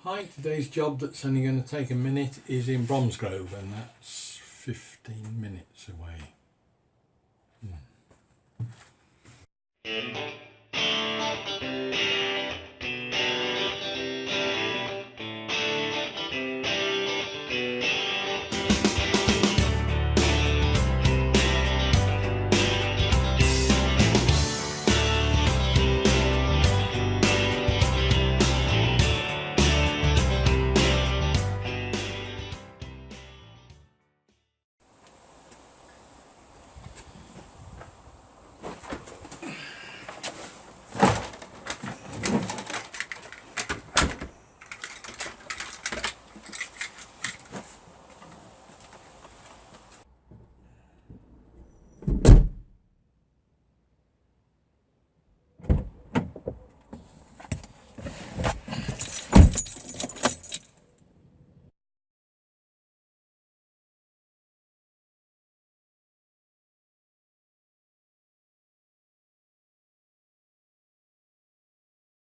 Hi, today's job that's only going to take a minute is in Bromsgrove, and that's 15 minutes away.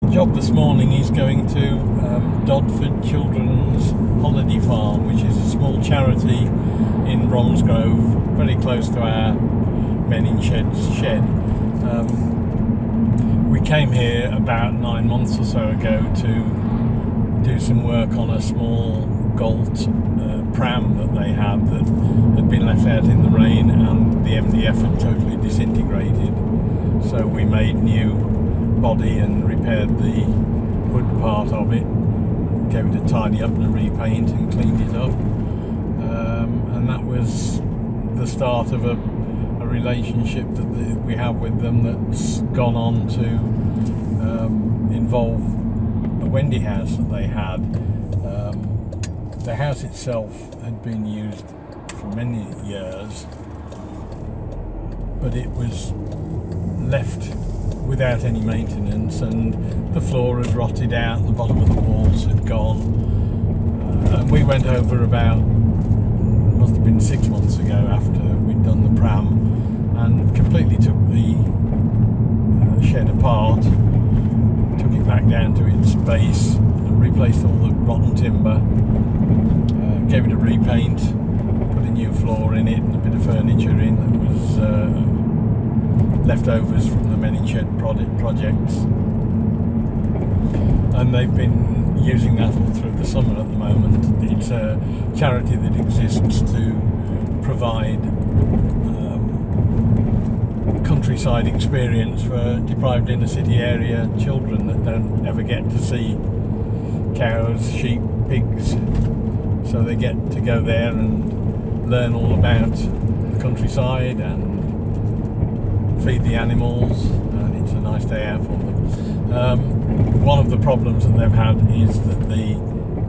The job this morning is going to Dodford Children's Holiday Farm, which is a small charity in Bromsgrove, very close to our Men in Sheds shed. We came here about 9 months or so ago to do some work on a small Galt pram that they had that had been left out in the rain, and the MDF had totally disintegrated. So we made new body and repaired the hood part of it, gave it a tidy up and a repaint and cleaned it up, and that was the start of a relationship that we have with them that's gone on to involve a Wendy House that they had. The house itself had been used for many years, but it was left without any maintenance, and the floor had rotted out, the bottom of the walls had gone. And we went over about, must have been 6 months ago after we'd done the pram, and completely took the shed apart, took it back down to its base, and replaced all the rotten timber, gave it a repaint, put a new floor in it and a bit of furniture in that was leftovers from the Men in Shed projects, and they've been using that all through the summer at the moment. It's a charity that exists to provide countryside experience for deprived inner city area children that don't ever get to see cows, sheep, pigs, so they get to go there and learn all about the countryside and feed the animals, and it's a nice day out for them. One of the problems that they've had is that the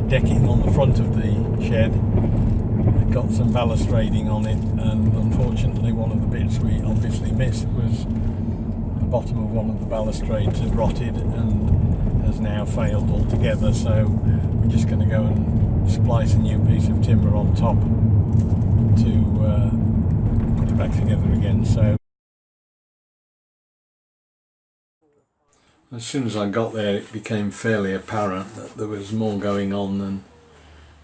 decking on the front of the shed got some balustrading on it, and unfortunately one of the bits we obviously missed was the bottom of one of the balustrades had rotted and has now failed altogether, so we're just going to go and splice a new piece of timber on top to put it back together again. So as soon as I got there, it became fairly apparent that there was more going on than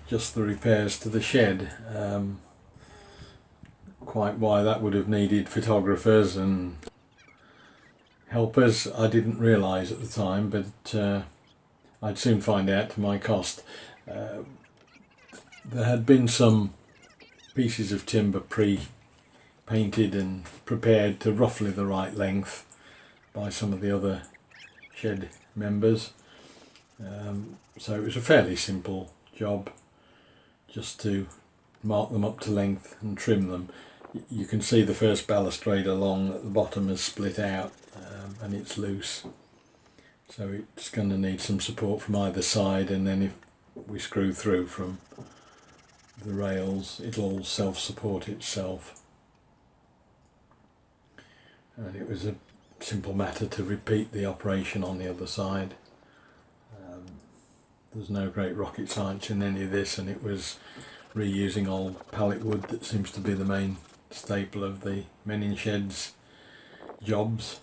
just the repairs to the shed. Quite why that would have needed photographers and helpers, I didn't realise at the time, but I'd soon find out to my cost. There had been some pieces of timber pre-painted and prepared to roughly the right length by some of the other shed members, so it was a fairly simple job, just to mark them up to length and trim them. You can see the first balustrade along at the bottom has split out, and it's loose, so it's going to need some support from either side, and then if we screw through from the rails it'll all self-support itself, and it was a simple matter to repeat the operation on the other side. There's no great rocket science in any of this, and it was reusing old pallet wood that seems to be the main staple of the Men in Sheds jobs.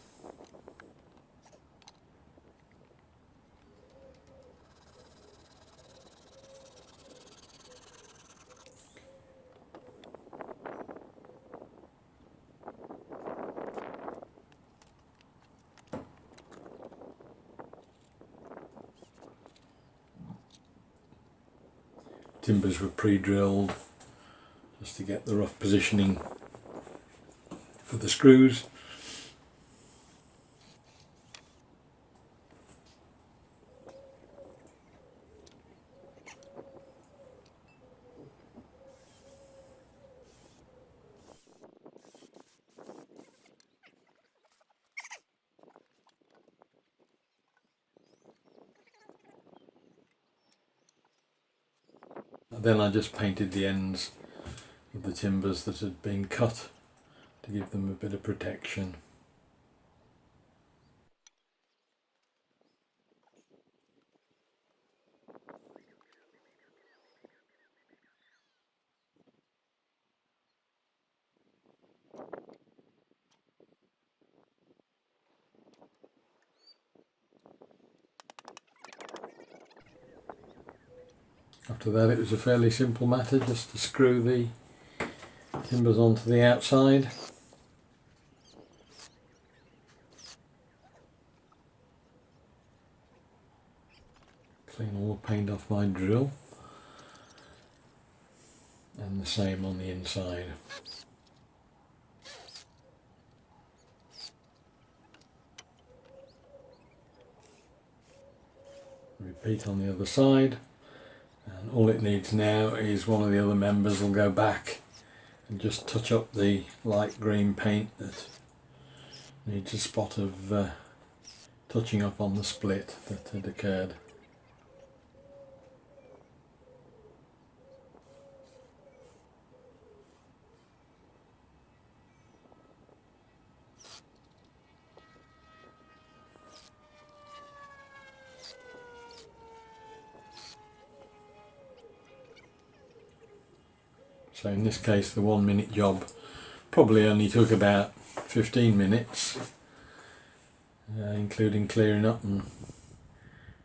timbers were pre-drilled just to get the rough positioning for the screws. Then I just painted the ends of the timbers that had been cut to give them a bit of protection. After that it was a fairly simple matter just to screw the timbers onto the outside. Clean all the paint off my drill, and the same on the inside. Repeat on the other side. And all it needs now is one of the other members will go back and just touch up the light green paint that needs a spot of touching up on the split that had occurred. So in this case the 1 minute job probably only took about 15 minutes, including clearing up and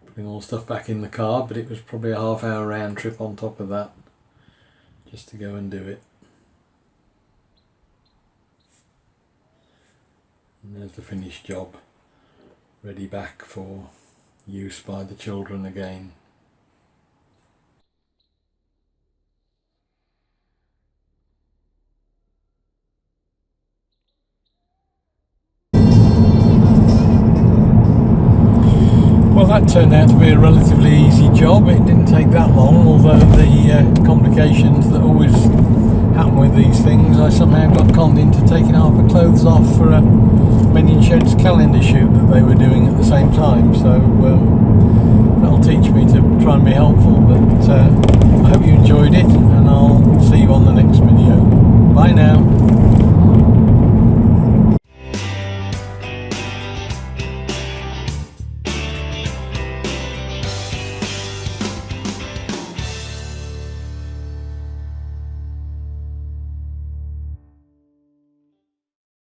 putting all the stuff back in the car, but it was probably a half-hour round trip on top of that just to go and do it. And there's the finished job, ready back for use by the children again. Well, that turned out to be a relatively easy job. It didn't take that long, although the complications that always happen with these things, I somehow got conned into taking half the clothes off for a Men in Sheds calendar shoot that they were doing at the same time, so that'll teach me to try and be helpful. But I hope you enjoyed it, and I'll